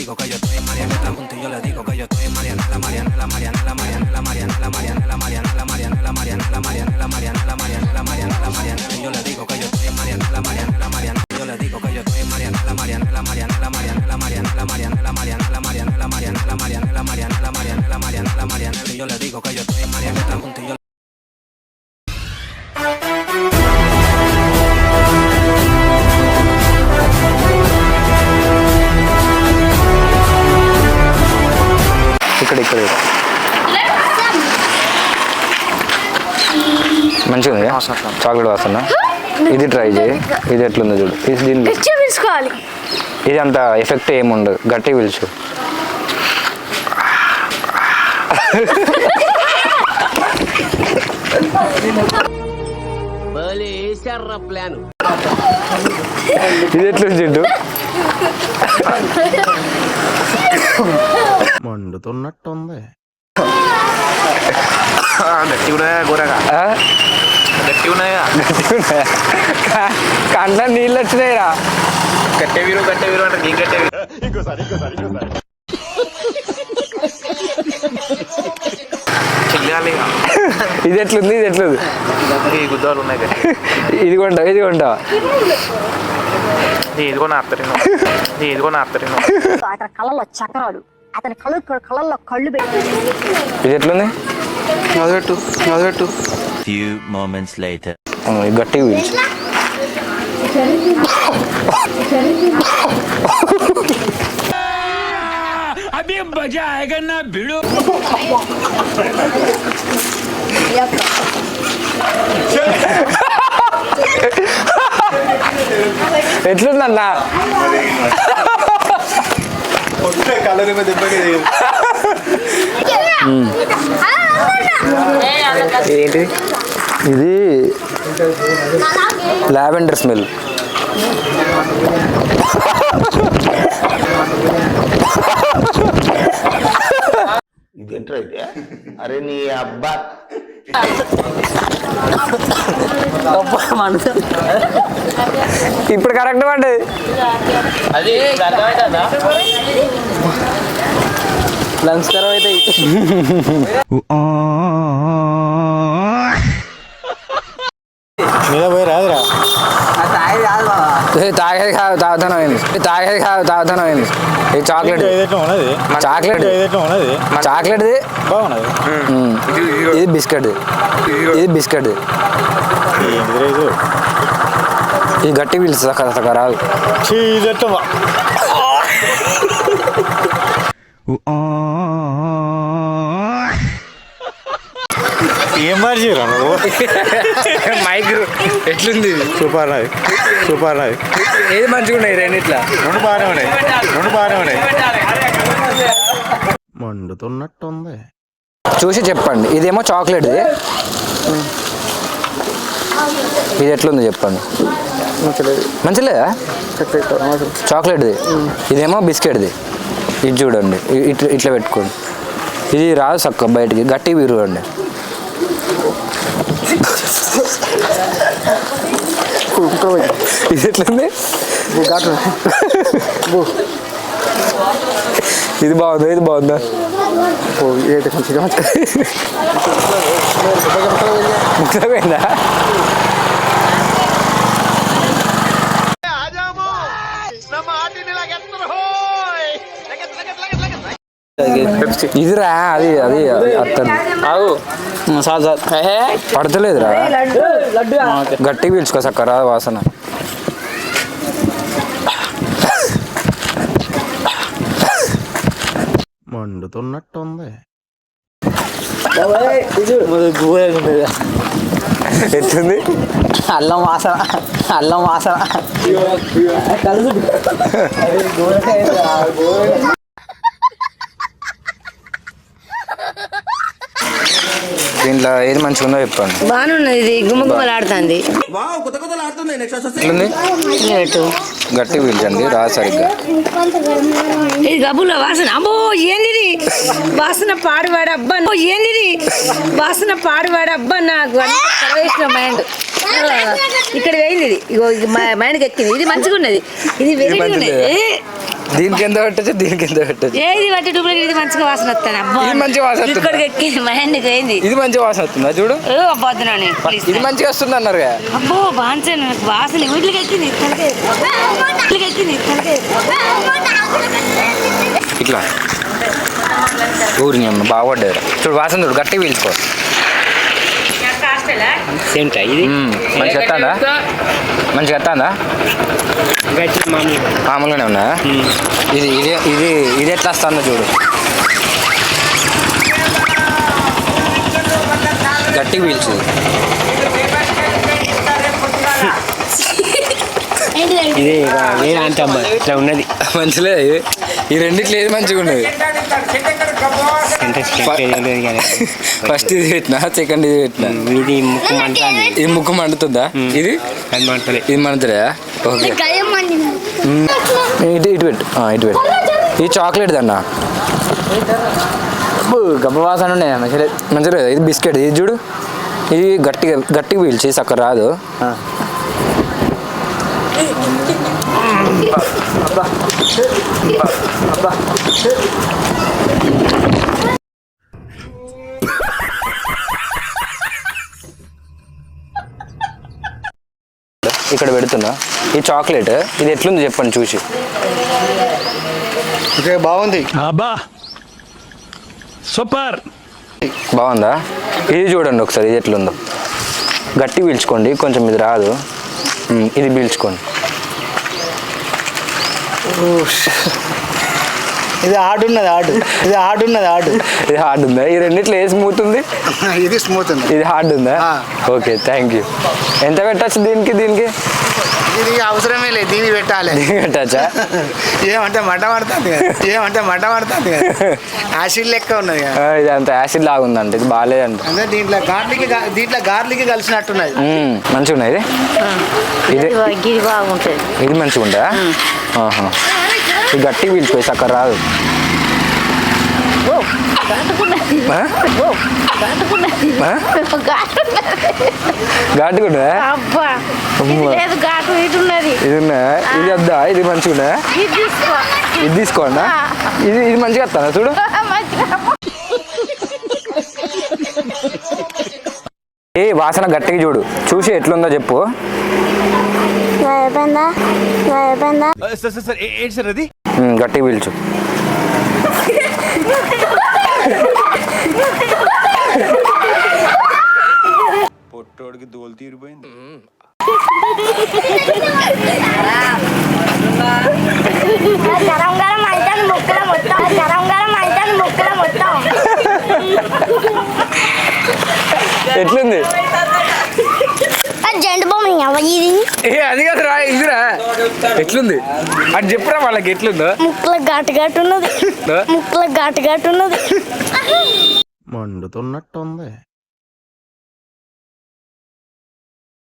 digo que yo estoy en Marianela, punto y yo le digo que yo estoy en Marianela, Marianela, Marianela, Marianela, Marianela, Marianela, Marianela, Marianela, Marianela, Marianela, Marianela, Marianela, Marianela, Marianela, y yo le digo que yo estoy en Marianela, Marianela, Marianela, yo le digo que yo estoy en Marianela, Marianela, Marianela, Marianela, Marianela, Marianela, Marianela, Marianela, Marianela, Marianela, Marianela, Marianela, Marianela, Marianela, y yo le digo que yo estoy en Marianela, punto y yo ఇక్కడ ఇక్కడ మంచిగా ఉంది chocolate వాసన. ఇది try చేయి, ఇది ఎట్లుందో చూడు. ఇది దీన్ని తీసుకోవాలి. ఇది అంత ఎఫెక్ట్ ఏముండదు, గట్టి పిలుచు. ఇది ఎట్లుంది చింటూ? మండుతున్నట్టుంది. గట్టి ఉన్నాయా కూరగా? గట్టి ఉన్నాయా? కంట్లో నీళ్ళు వచ్చినాయిరా. గట్టే వీరు అంటే నీ గట్టే వీరు. చెల్లాలి. ఇది ఎట్లుంది? ఇది ఎట్లుంది? ఈ గుద్దాలు ఉన్నాయి గట్టి. ఇది కొంటా, ఇది కొంటా. ఇదిగో నా అత్తరిను, ఇదిగో నా అత్తరిను. అతని కళ్ళల్లో చక్రాలు, అతని కళ్ళల్లో కళ్ళు పెట్టి. ఇది ఎట్లుంది? అదట్టు. Few moments later. గట్టి పిలుచు. अभी मजा आएगा ना भिड़ो. ఎట్లుందన్నా? ఏంటి ఇది? Lavender smell. ఇదేంట్రా అయితే? అరే నీ అబ్బా ఇప్పుడు కరెక్ట్ పడ్డది. లంగ్స్ ఖరాబ్ అవుతాయి. మీద పోయి రాదురా. తాగేది కాదు, తాగుతానమైంది. తాగేది కాదు, తాగుతానమైంది. ఇది చాక్లెట్. ఉన్నది చాక్లెట్ ఉన్నది చాక్లెట్ది బాగున్నది. ఇది బిస్కెట్. ఇది బిస్కెట్. ఇది గట్టి పిలుస్తుంది సక్క రాదు. ఏం మార్చిరా నువ్వు? మైక్ ఎట్లుంది? సూపర్ నాది. ఏది మంచిగా ఉన్నాయి రెండిట్లా? రెండు బాగానే ఉన్నాయి. మండుతున్నట్టుంది. చూసి చెప్పండి. ఇదేమో చాక్లెట్ది, ఇది ఎట్లుంది చెప్పండి. మంచిలేదా? చాక్లెట్ది. ఇదేమో బిస్కెట్ది. ఇది చూడండి, ఇట్లా పెట్టుకోండి. ఇది రాదు సక్క బయటికి, గట్టి విరువండి. ఇది ఎట్లుంది? ఇది బాగుందా? ఇది బాగుందా? ముఖ్యమైందా? ఇదిరా అది అది అత్తను పడతలేదురా. గట్టి పీల్చుకో సక్కరా వాసన. మండుతున్నట్టుంది. ఎట్లుంది? అల్లం వాసన దీంట్లో ఏది మంచిగా ఉందో చెప్పండి. బాగున్నది. ఇది గుమ్మగుమ్మలాడుతుంది. గట్టి పీల్చండి, రా సరిగ్గా. ఇది గబుల వాసన. అమ్మో ఏంది వాసన? పాడువాడు అబ్బా. ఏంది వాసన? పాడువాడు అబ్బా. నాకు వేసిన మైండ్ ఇక్కడ వేయింది. ఇది ఇగో మైండ్కి ఎక్కింది. ఇది మంచిగా ఉన్నది. ఇది వెరీ ఉన్నది. దీనికి ఎంత పెట్టచ్చు, దీనికి ఎంత పెట్టచ్చు. ఏది బట్టి డూప్లికేట్ ఇది మంచిగా వాసన వస్తాను. అబ్బా ఇది మంచి వాసన వస్తుందా? ఇక్కడికి ఎక్కింది మహేంద్రకి ఏంది ఇది మంచి వాసన వస్తుందా చూడు. అబ్బొద్దునని ఇది మంచిగా వస్తుంది అన్నారు కదా. అబ్బో బాగుంది నాకు వాసన వీటికి ఎక్కింది వీటికి ఎక్కింది ఇట్లా ఊరిని అమ్మ బాగుపడ్డారు చూడు. వాసన చూడు, గట్టిగా పీల్చుకో. మంచిగా వస్తుందా, మంచిగా వస్తుందా? మామూలుగానే ఉన్నా. ఇది ఇది ఇది ఇది ఎట్లా వస్తుందో చూడు. గట్టిగా పీల్చు. ఇదే నేను అంత ఇట్లా ఉన్నది మంచిలే. ఈ రెండిట్లో ఏది మంచిగా ఉన్నది? ఫస్ట్ ఇది పెట్టినా, సెకండ్ ఇది పెట్టినా. ఇది ముక్కు మంటుంది. ఇది ముక్కు మండుతుందా? ఇది అది మంటలే. ఇది మండుతుందా? ఓకే ఇటు ఇటు పెట్టు, ఇటు పెట్టు. ఇది చాక్లెట్ అన్న, గబ్బ వాసన ఉన్నాయి మంచిగా మంచిగా. ఇది బిస్కెట్, ఇది చూడు. ఇది గట్టిగా గట్టిగా పీల్చి సక్కర రాదు. ఇక్కడ పెడుతున్నా ఈ చాక్లెట్. ఇది ఎట్లుంది చెప్పండి చూసి. బాగుంది. అబ్బా సూపర్. బాగుందా? ఇది చూడండి ఒకసారి, ఇది ఎట్లుందో. గట్టి పీల్చుకోండి, కొంచెం ఇది రాదు. ఇది పీల్చుకోండి. ఇది హార్డ్ ఉన్నది హార్డ్. ఇది హార్డ్ ఉన్నది హార్డ్. ఇది హార్డ్ ఉందా? ఈ రెండిట్లో ఏ స్మూత్ ఉంది? ఇది స్మూత్ ఉంది. ఇది హార్డ్ ఉందా? Okay thank you. ఎంత పెట్టచ్చు దీనికి? దీనికి ఇది అవసరమే లేదు, దీన్ని పెట్టాలి. దీనికి పెట్టచ్చా? ఏమంటే మట పడుతుంది కదా, ఏమంటే మట పడుతుంది కదా, యాసిడ్ లెక్క ఉన్నది కదా. ఇది అంత యాసిడ్ లాగా ఉందంట, ఇది బాగాలేదంట. అంటే దీంట్లో గార్లిక్ కలిసినట్టున్నది. మంచిగా ఉన్నది. ఇది బాగుంటుంది. ఇది మంచిగా ఉందా? ఇది గట్టిగా పీల్చుకోయి సక్కర రాదు. ఘాటుకున్నా? ఇది ఉన్నా? ఇది వద్దా? ఇది మంచిగా ఉన్నా? ఇది తీసుకోండా? ఇది ఇది మంచిగా వస్తానా చూడు. ఏ వాసన గట్టిగా చూడు, చూసి ఎట్లుందో చెప్పు. గట్టిగా పీల్చు. పొట్టోడికి దోలు తీరిపోయింది. ఎట్లుంది? అది కాదు రా, ఇదిరా. ఎట్లుంది అది చెప్పురా వాళ్ళకి. ఎట్లుందో? ముక్కలు ఘాటు ఘాటు ఉన్నది, ముక్కలు ఘాటు ఘాటు ఉన్నది. మండుతున్నట్టుంది.